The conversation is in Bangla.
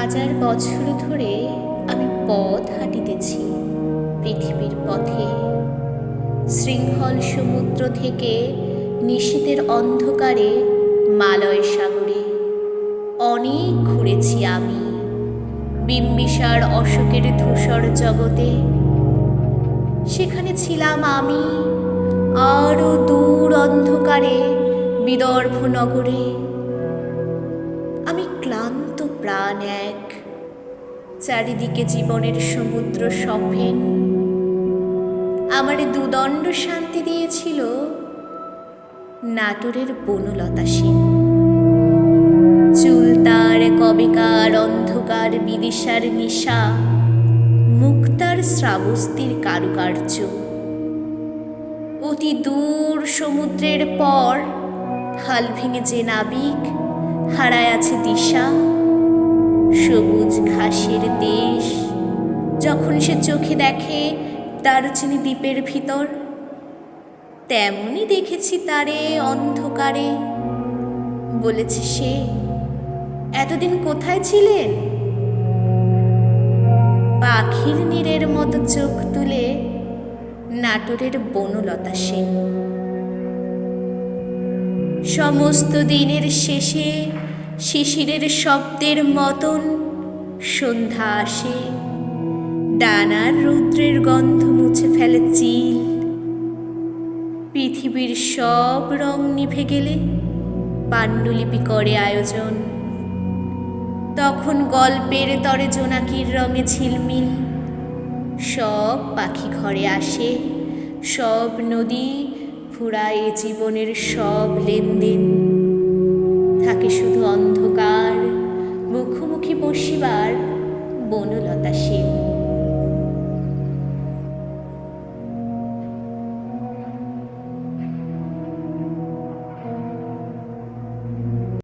হাজার বছর ধরে আমি পথ হাঁটিতেছি পৃথিবীর পথে। শৃঙ্খল সমুদ্র থেকে নিশীথের অন্ধকারে মালয় সাগরে অনেক ঘুরেছি আমি। বিম্বিসার অশোকের ধূসর জগতে সেখানে ছিলাম আমি, আরও দূর অন্ধকারে বিদর্ভ নগরে। আমি ক্লান্ত প্রাণ এক, চারিদিকে জীবনের সমুদ্র সফেন। আমারে দুদণ্ড শান্তি দিয়েছিল নাটোরের বনলতা সেন। চুল তার কবেকার অন্ধকার বিদিশার নিশা, মুক্তার শ্রাবস্তির কারুকার্য। অতি দূর সমুদ্রের পর হাল ভেঙে যে নাবিক হারায় আছে দিশা। সবুজ ঘাসের দেশ যখন সে চোখে দেখে দারুচিনি দ্বীপের ভিতর, তেমনই দেখেছি তারে অন্ধকারে। বলেছে সে, এতদিন কোথায় ছিলেন? পাখির নীড়ের মতো চোখ তুলে নাটোরের বনলতা সেন। সমস্ত দিনের শেষে শিশিরের শব্দের মতন সন্ধ্যা আসে। ডানার রৌদ্রের গন্ধ মুছে ফেলে চিল। পৃথিবীর সব রং নিভে গেলে পাণ্ডুলিপি করে আয়োজন। তখন গল্পের তরে জোনাকির রঙে ঝিলমিল। সব পাখি ঘরে আসে, সব নদী ফুরায় জীবনের সব লেনদেন। থাকে শুধু অন্ধকার, মুখোমুখি বসিবার বনলতা সেন।